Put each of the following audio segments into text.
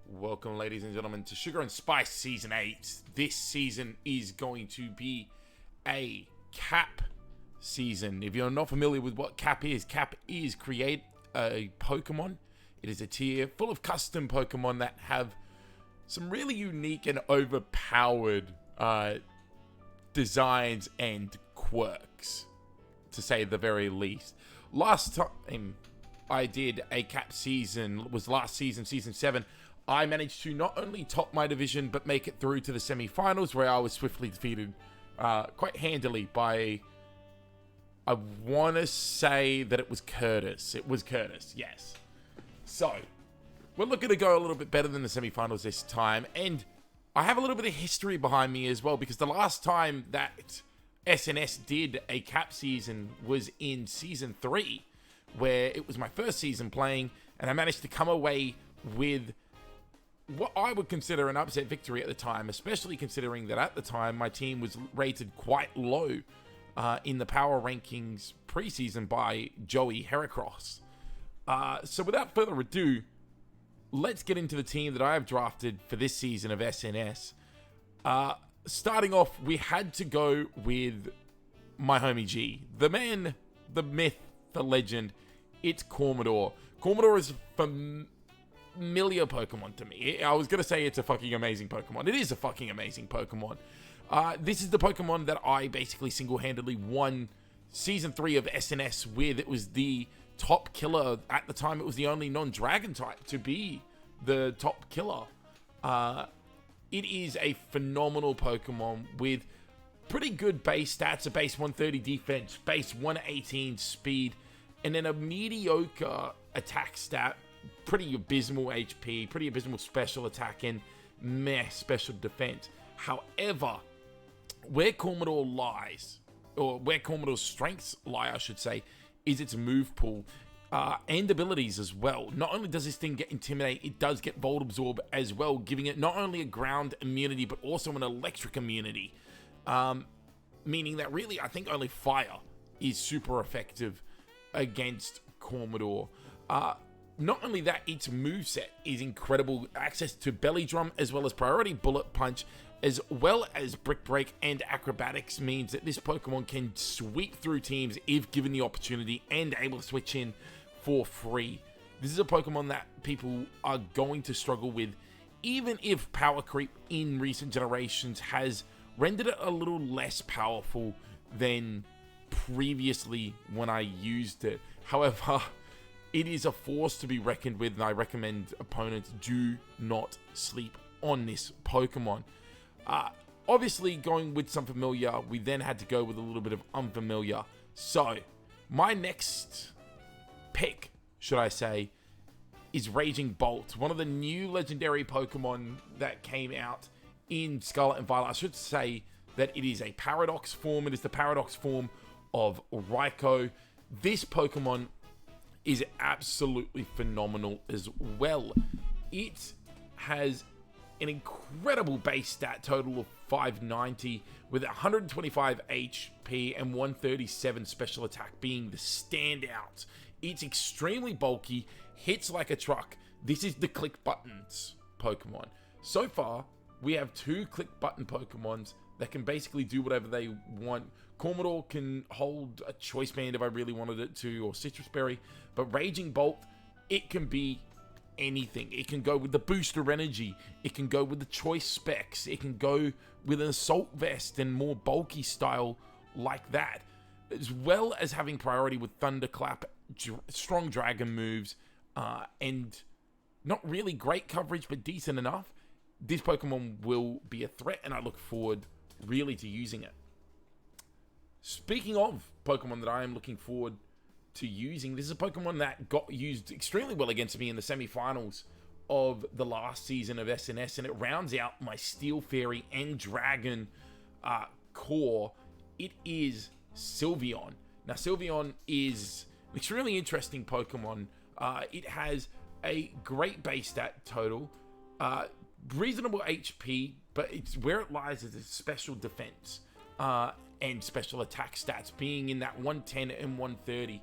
Welcome, ladies and gentlemen, to Sugar and Spice Season 8. This season is going to be a cap season. If you're not familiar with what cap is create a Pokemon. It is a tier full of custom Pokemon that have some really unique and overpowered designs and quirks, to say the very least. Last time I did a cap season was last season, Season 7. I managed to not only top my division, but make it through to the semi-finals, where I was swiftly defeated quite handily by, I want to say that it was Curtis. It was Curtis, yes. So, we're looking to go a little bit better than the semi-finals this time, and I have a little bit of history behind me as well, because the last time that SNS did a cap season was in Season 3, where it was my first season playing, and I managed to come away with what I would consider an upset victory at the time, especially considering that at the time my team was rated quite low in the power rankings preseason by Joey Heracross. So without further ado, let's get into the team that I have drafted for this season of SNS. Starting off, we had to go with my homie G. The man, the myth, the legend, it's Cormodor. Cormodor is familiar Pokemon to me. I was going to say it's a fucking amazing Pokemon. It is a fucking amazing Pokemon. This is the Pokemon that I basically single-handedly won Season 3 of SNS with. It was the top killer. At the time, it was the only non-dragon type to be the top killer. It is a phenomenal Pokemon with pretty good base stats, a base 130 defense, base 118 speed, and then a mediocre attack stat, pretty abysmal HP, pretty abysmal special attack, and meh special defense. However, where Cormodor lies, or where Cormodor's strengths lie, I should say, is its move pool and abilities as well. Not only does this thing get Intimidate, it does get Volt Absorb as well, giving it not only a ground immunity, but also an electric immunity. Meaning that really, I think only Fire is super effective against Cormodor. Not only that, its moveset is incredible. Access to Belly Drum as well as Priority Bullet Punch, as well as Brick Break and Acrobatics, means that this Pokemon can sweep through teams if given the opportunity and able to switch in for free. This is a Pokemon that people are going to struggle with, even if power creep in recent generations has rendered it a little less powerful than previously when I used it. However, it is a force to be reckoned with, and I recommend opponents do not sleep on this Pokemon. Obviously, going with some familiar, we then had to go with a little bit of unfamiliar. So, my next pick, should I say, is Raging Bolt, one of the new legendary Pokemon that came out in Scarlet and Violet. I should say that it is a Paradox form. It is the Paradox form of Raikou. This Pokemon is absolutely phenomenal as well. It has an incredible base stat total of 590 with 125 HP and 137 special attack being the standout. It's extremely bulky, hits like a truck. This is the click buttons Pokemon. So far, we have two click button Pokemons that can basically do whatever they want. Cormodor can hold a Choice Band if I really wanted it to, or Citrus Berry, but Raging Bolt, it can be anything. It can go with the Booster Energy, it can go with the Choice Specs, it can go with an Assault Vest and more bulky style like that, as well as having priority with Thunderclap, strong dragon moves, and not really great coverage, but decent enough. This Pokemon will be a threat, and I look forward really to using it. Speaking of Pokemon that I am looking forward to using, this is a Pokemon that got used extremely well against me in the semi-finals of the last season of SNS, and it rounds out my Steel Fairy and Dragon core. It is Sylveon. Now, Sylveon is an extremely interesting Pokemon. It has a great base stat total, reasonable HP, but it's where it lies is its special defense and special attack stats being in that 110 and 130.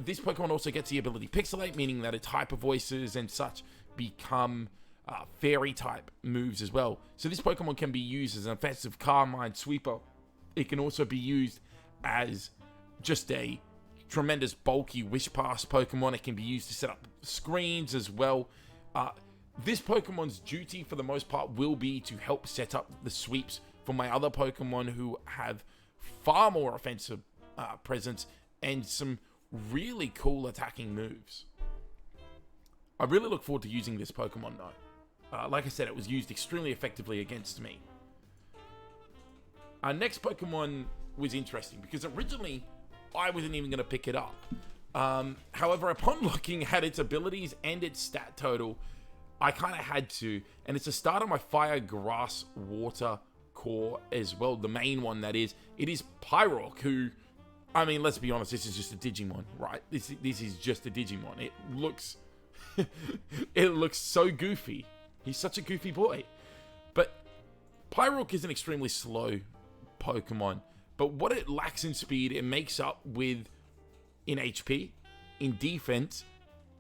This Pokemon also gets the ability Pixelate, meaning that its hyper voices and such become fairy type moves as well. So this Pokemon can be used as an offensive Carmine Sweeper. It can also be used as just a tremendous bulky Wish Pass Pokemon. It can be used to set up screens as well. This Pokemon's duty for the most part will be to help set up the sweeps for my other Pokemon who have far more offensive presence and some really cool attacking moves. I really look forward to using this Pokemon though. Like I said, it was used extremely effectively against me. Our next Pokemon was interesting because originally I wasn't even going to pick it up. However, upon looking at its abilities and its stat total, I kind of had to. And it's a start of my Fire, Grass, Water core as well. The main one, that is. It is Pyrock, who, I mean, let's be honest, this is just a Digimon, right? This is just a Digimon. It looks... it looks so goofy. He's such a goofy boy. But Pyrock is an extremely slow Pokemon. But what it lacks in speed, it makes up with in HP, in defense,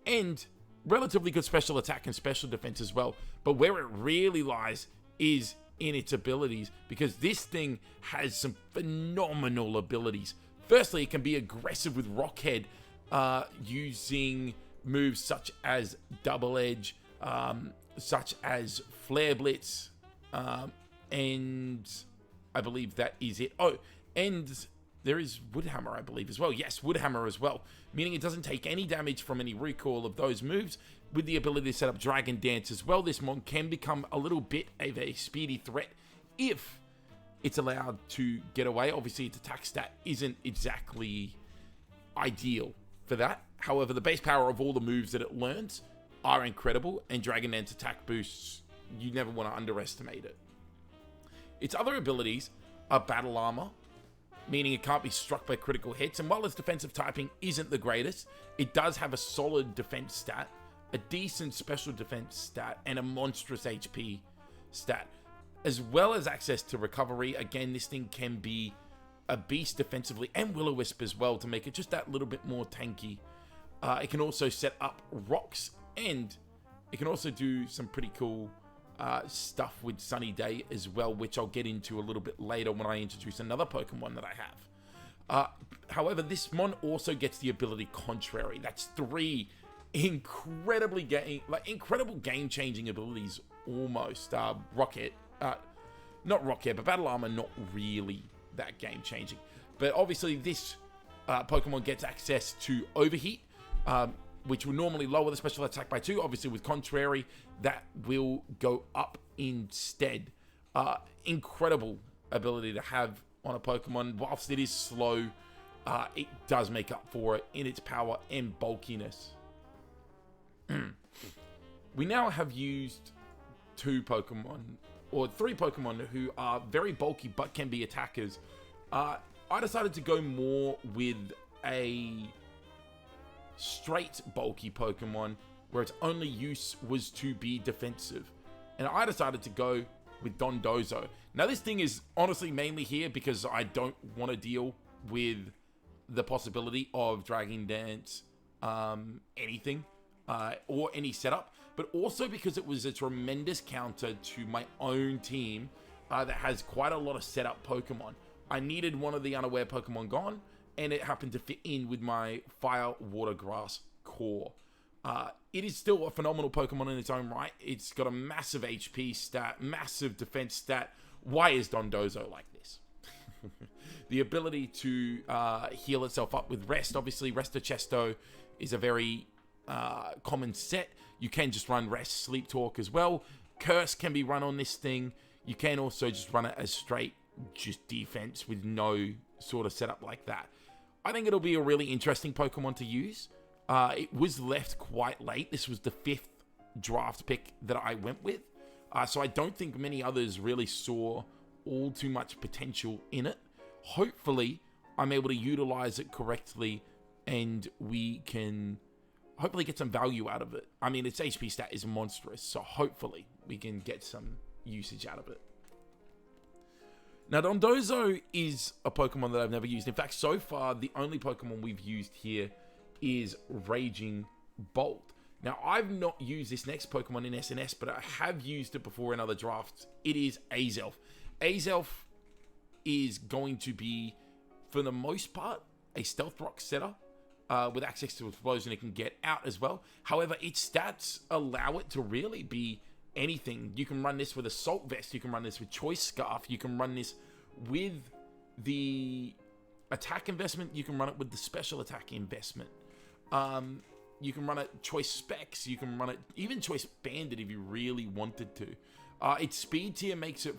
and relatively good special attack and special defense as well. But where it really lies is in its abilities, because this thing has some phenomenal abilities. Firstly, it can be aggressive with Rock Head, using moves such as Double Edge, such as Flare Blitz, and I believe that is it. Oh, and there is Woodhammer, I believe, as well. Yes, Woodhammer as well, meaning it doesn't take any damage from any recoil of those moves. With the ability to set up Dragon Dance as well, this mon can become a little bit of a speedy threat if it's allowed to get away. Obviously, its attack stat isn't exactly ideal for that. However, the base power of all the moves that it learns are incredible, and Dragon Dance attack boosts, you never want to underestimate it. Its other abilities are Battle Armor, meaning it can't be struck by critical hits, and while its defensive typing isn't the greatest, it does have a solid defense stat, a decent special defense stat, and a monstrous HP stat, as well as access to recovery. Again, this thing can be a beast defensively, and Will-O-Wisp as well, to make it just that little bit more tanky. It can also set up rocks, and it can also do some pretty cool stuff with Sunny Day as well, which I'll get into a little bit later when I introduce another Pokemon that I have. However, this mon also gets the ability Contrary. That's 3 incredible game-changing abilities almost. Rocket, not Rocket, but Battle Armor, not really that game-changing. But obviously this Pokemon gets access to Overheat, which will normally lower the special attack by 2. Obviously with Contrary, that will go up instead. Incredible ability to have on a Pokemon. Whilst it is slow, it does make up for it in its power and bulkiness. We now have used 2 Pokemon, or 3 Pokemon who are very bulky but can be attackers. I decided to go more with a straight bulky Pokemon where its only use was to be defensive, and I decided to go with Dondozo. Now this thing is honestly mainly here because I don't want to deal with the possibility of Dragon Dance anything or any setup, but also because it was a tremendous counter to my own team that has quite a lot of setup Pokemon. I needed one of the unaware Pokemon gone, and it happened to fit in with my Fire, Water, Grass core. It is still a phenomenal Pokemon in its own right. It's got a massive HP stat, massive defense stat. Why is Dondozo like this? The ability to heal itself up with Rest. Obviously, Resto Chesto is a very common set. You can just run Rest, Sleep Talk as well. Curse can be run on this thing. You can also just run it as straight just defense with no sort of setup like that. I think it'll be a really interesting Pokemon to use. It was left quite late. This was the 5th draft pick that I went with. So I don't think many others really saw all too much potential in it. Hopefully, I'm able to utilize it correctly and we can hopefully get some value out of it. I mean, its HP stat is monstrous, so hopefully we can get some usage out of it. Now, Dondozo is a Pokemon that I've never used. In fact, so far, the only Pokemon we've used here is Raging Bolt. Now, I've not used this next Pokemon in SNS, but I have used it before in other drafts. It is Azelf. Azelf is going to be, for the most part, a Stealth Rock setter with access to Explosion. It can get out as well. However, its stats allow it to really be anything. You can run this with Assault Vest. You can run this with Choice Scarf. You can run this with the attack investment. You can run it with the special attack investment. You can run it Choice Specs. You can run it even Choice Bandit if you really wanted to. Its speed tier makes it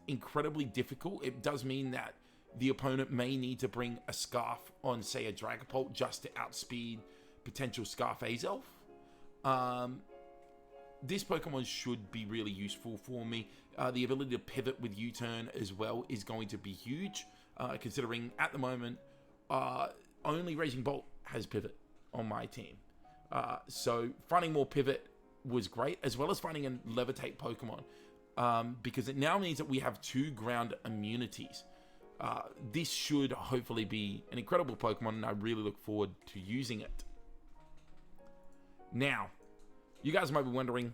incredibly difficult. It does mean that the opponent may need to bring a Scarf on, say, a Dragapult just to outspeed potential Scarf Azelf. This Pokemon should be really useful for me. The ability to pivot with U-turn as well is going to be huge, considering at the moment only Raging Bolt has pivot on my team. So finding more pivot was great, as well as finding a Levitate Pokemon, because it now means that we have 2 ground immunities. This should hopefully be an incredible Pokemon, and I really look forward to using it. Now, you guys might be wondering,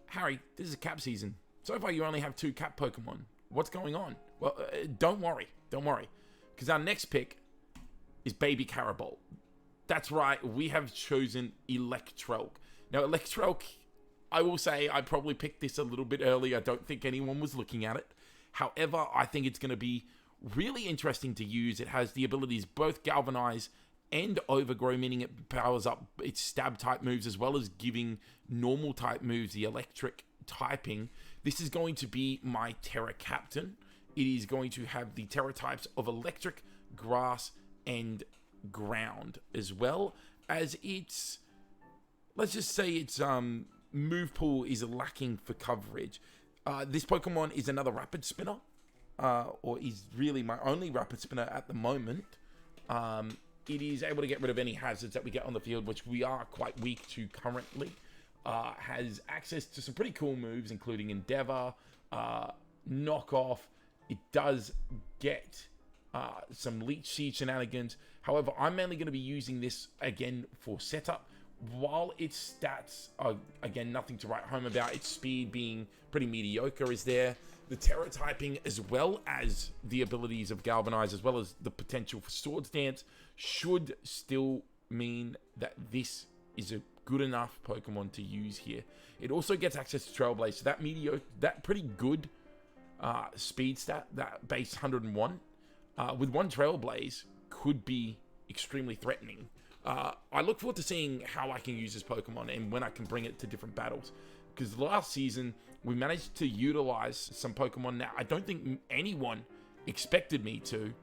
Harry, this is a cap season. So far, you only have 2 cap Pokemon. What's going on? Well, don't worry, because our next pick is Baby Carabolt. That's right, we have chosen Electrelk. Now, Electrelk, I will say I probably picked this a little bit early. I don't think anyone was looking at it. However, I think it's going to be really interesting to use. It has the abilities both Galvanize and Overgrow, meaning it powers up its stab type moves as well as giving normal type moves the electric typing. This is going to be my Terra Captain. It is going to have the Terra types of electric, grass, and ground, as well as its, let's just say its move pool is lacking for coverage. This Pokemon is another Rapid Spinner, or is really my only Rapid Spinner at the moment. It is able to get rid of any hazards that we get on the field, which we are quite weak to currently. Has access to some pretty cool moves, including Endeavor, Knockoff. It does get some Leech Seed shenanigans. However, I'm mainly going to be using this again for setup. While its stats are, again, nothing to write home about, its speed being pretty mediocre is there. The Terra typing, as well as the abilities of Galvanize, as well as the potential for Swords Dance, should still mean that this is a good enough Pokemon to use here. It also gets access to Trailblaze, so that that pretty good speed stat, that base 101, with 1 Trailblaze could be extremely threatening. I look forward to seeing how I can use this Pokemon and when I can bring it to different battles. Because last season, we managed to utilize some Pokemon that I don't think anyone expected me to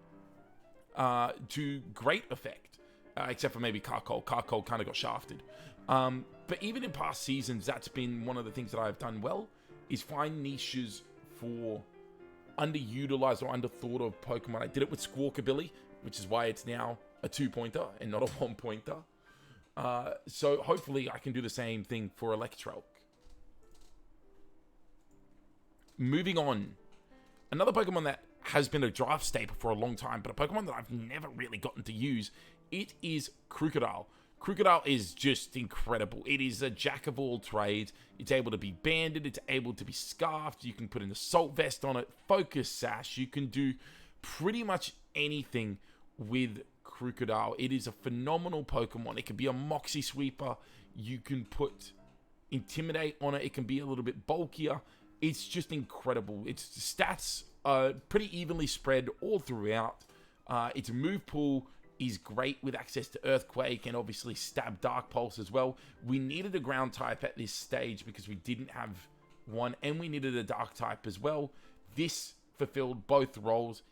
great effect. Except for maybe Carkol. Carkol kind of got shafted. But even in past seasons, that's been one of the things that I've done well, is find niches for underutilized or underthought of Pokemon. I did it with Squawkabilly, which is why it's now a 2-pointer and not a 1-pointer. So hopefully I can do the same thing for Electrelk. Moving on. Another Pokemon that has been a draft staple for a long time, but a Pokemon that I've never really gotten to use, it is Krookodile. Krookodile is just incredible. It is a jack of all trades. It's able to be banded. It's able to be scarfed. You can put an Assault Vest on it. Focus Sash. You can do pretty much anything with Krookodile. It is a phenomenal Pokemon. It can be a Moxie Sweeper. You can put Intimidate on it. It can be a little bit bulkier. It's just incredible. Its stats are pretty evenly spread all throughout. Its move pool is great with access to Earthquake and obviously Stab Dark Pulse as well. We needed a ground type at this stage because we didn't have one, and we needed a dark type as well. This fulfilled both roles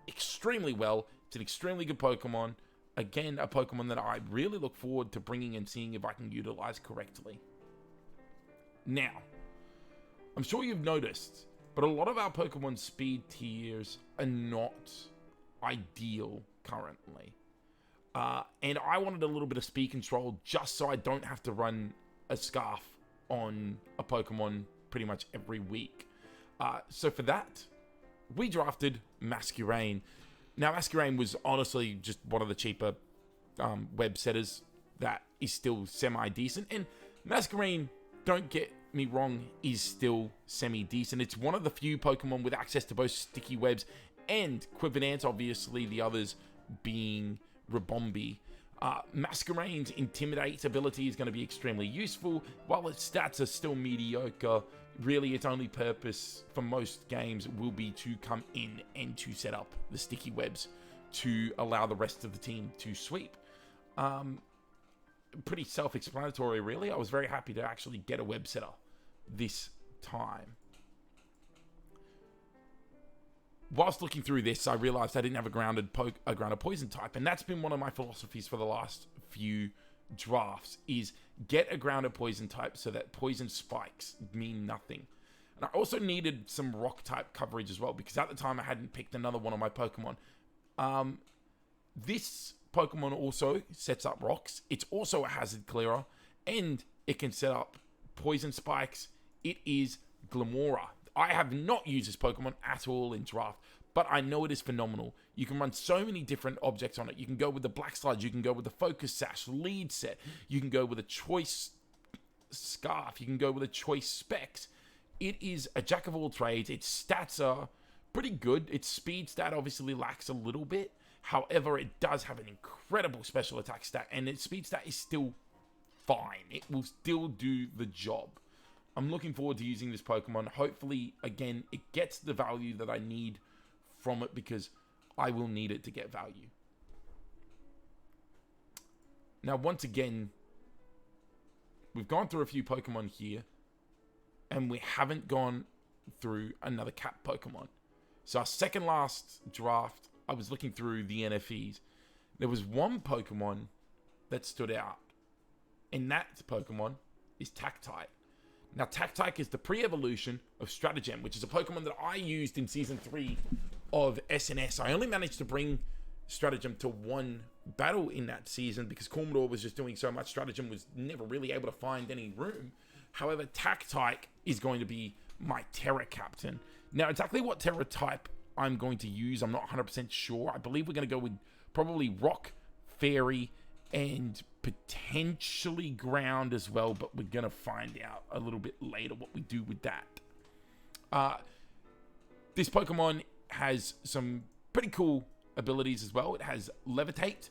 extremely well. It's an extremely good Pokemon. Again, a Pokemon that I really look forward to bringing and seeing if I can utilize correctly. Now, I'm sure you've noticed, but a lot of our Pokemon speed tiers are not ideal currently. And I wanted a little bit of speed control just so I don't have to run a Scarf on a Pokemon pretty much every week. So for that, we drafted Masquerain. Now, Masquerain was honestly just one of the cheaper web setters that is still semi-decent. And Masquerain, don't get me wrong, is still semi-decent. It's one of the few Pokemon with access to both Sticky Webs and Quiver Dance, obviously the others being Ribombee. Masquerain's Intimidate ability is going to be extremely useful. While its stats are still mediocre, really its only purpose for most games will be to come in and to set up the Sticky Webs to allow the rest of the team to sweep. Pretty self-explanatory, really. I was very happy to actually get a web setter this time. Whilst looking through this, I realized I didn't have a grounded poison type, and that's been one of my philosophies for the last few drafts, is get a grounded poison type so that poison spikes mean nothing. And I also needed some rock type coverage as well, because at the time I hadn't picked another one of my Pokemon. This Pokemon also sets up rocks. It's also a hazard clearer, and it can set up poison spikes. It is Glimmora. I have not used this Pokemon at all in draft, but I know it is phenomenal. You can run so many different objects on it. You can go with the Black Sludge, you can go with the Focus Sash lead set, you can go with a Choice Scarf, you can go with a Choice Specs. It is a jack of all trades. Its stats are pretty good. Its speed stat obviously lacks a little bit. However, it does have an incredible special attack stat, and its speed stat is still fine. It will still do the job. I'm looking forward to using this Pokemon. Hopefully, again, it gets the value that I need from it, because I will need it to get value. Now, once again, we've gone through a few Pokemon here, and we haven't gone through another Cap Pokemon. So our second last draft, I was looking through the NFEs. There was one Pokemon that stood out, and that Pokemon is Tactite. Now, Tactite is the pre-evolution of Stratagem, which is a Pokemon that I used in Season 3 of SNS. I only managed to bring Stratagem to one battle in that season because Commodore was just doing so much. Stratagem was never really able to find any room. However, Tactite is going to be my Terra Captain. Now, exactly what Terra type I'm going to use, I'm not 100% sure. I believe we're going to go with probably Rock, Fairy, and potentially Ground as well, but we're going to find out a little bit later what we do with that. This Pokemon has some pretty cool abilities as well. It has Levitate,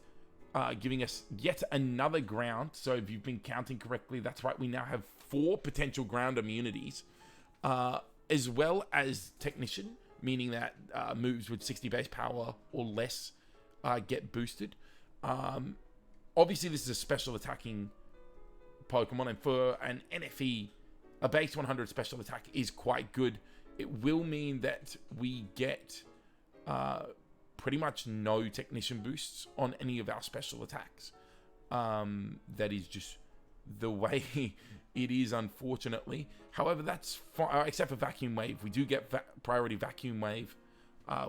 giving us yet another Ground. So if you've been counting correctly, that's right, we now have 4 potential Ground immunities, as well as Technician, meaning that moves with 60 base power or less get boosted. Obviously, this is a special attacking Pokemon, and for an NFE, a base 100 special attack is quite good. It will mean that we get pretty much no Technician boosts on any of our special attacks. That is just the way it is, unfortunately. However, that's fine, except for Vacuum Wave. We do get Priority Vacuum Wave,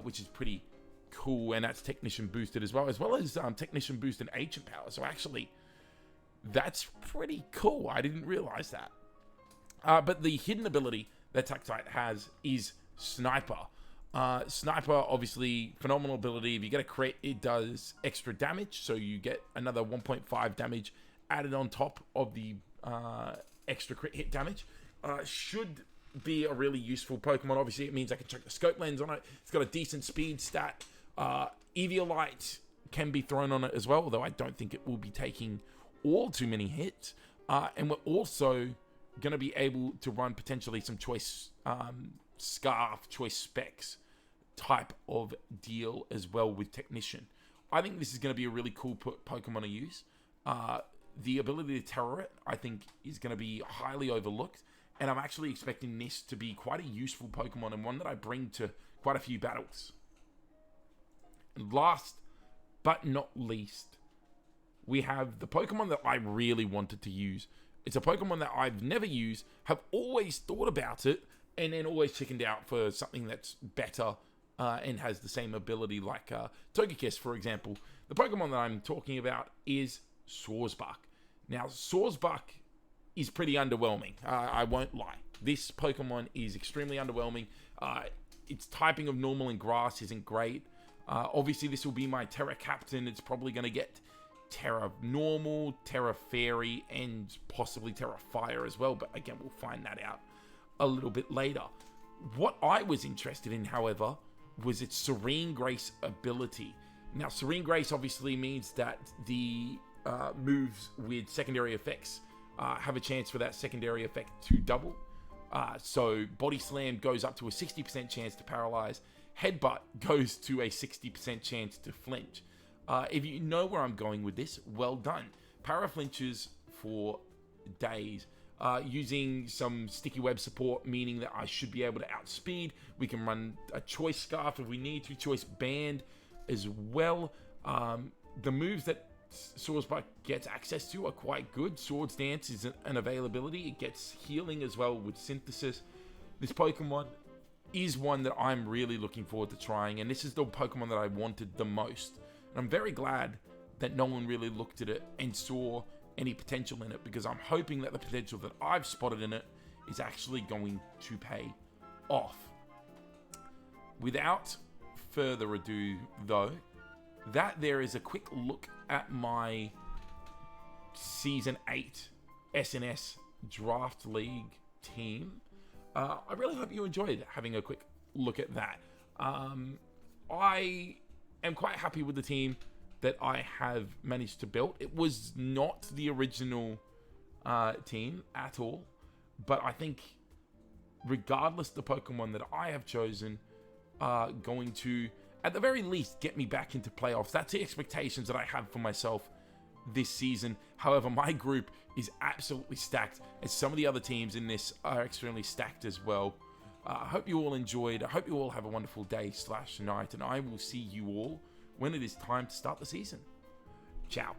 which is pretty cool, and that's Technician boosted as well as Technician boosted Ancient Power. So actually, that's pretty cool. I didn't realize that. But the hidden ability that Tactite has is Sniper. Sniper, obviously, phenomenal ability. If you get a crit, it does extra damage, so you get another 1.5 damage added on top of the extra crit hit damage. Should be a really useful Pokemon. Obviously, it means I can check the scope lens on it. It's got a decent speed stat. Eviolite can be thrown on it as well, although I don't think it will be taking all too many hits. And we're also going to be able to run potentially some Choice Scarf, Choice Specs type of deal as well with Technician. I think this is going to be a really cool Pokemon to use. The ability to Terror it, I think, is going to be highly overlooked. And I'm actually expecting this to be quite a useful Pokemon and one that I bring to quite a few battles. And last but not least, we have the Pokemon that I really wanted to use. It's a Pokemon that I've never used, have always thought about it, and then always chickened out for something that's better and has the same ability like Togekiss, for example. The Pokemon that I'm talking about is Swordsbuck. Now, Swordsbuck is pretty underwhelming. I won't lie. This Pokemon is extremely underwhelming. Its typing of normal and grass isn't great. Obviously, this will be my Terra Captain. It's probably going to get Terra Normal, Terra Fairy, and possibly Terra Fire as well. But again, we'll find that out a little bit later. What I was interested in, however, was its Serene Grace ability. Now, Serene Grace obviously means that the moves with secondary effects have a chance for that secondary effect to double. So Body Slam goes up to a 60% chance to paralyze. Headbutt goes to a 60% chance to flinch. If you know where I'm going with this, well done. Para flinches for days. Using some sticky web support, meaning that I should be able to outspeed. We can run a choice scarf if we need to, choice band as well. The moves that Swordspark gets access to are quite good. Swords Dance is an availability. It gets healing as well with Synthesis. This Pokemon is one that I'm really looking forward to trying, and this is the Pokemon that I wanted the most. And I'm very glad that no one really looked at it and saw any potential in it, because I'm hoping that the potential that I've spotted in it is actually going to pay off. Without further ado, though, that there is a quick look at my Season 8 SNS Draft League team. I really hope you enjoyed having a quick look at that. I am quite happy with the team that I have managed to build. It was not the original team at all, but I think regardless the Pokemon that I have chosen are going to, at the very least, get me back into playoffs. That's the expectations that I have for myself this season. However, my group is absolutely stacked, and some of the other teams in this are extremely stacked as well. I hope you all enjoyed. I hope you all have a wonderful day/night, and I will see you all when it is time to start the season. Ciao.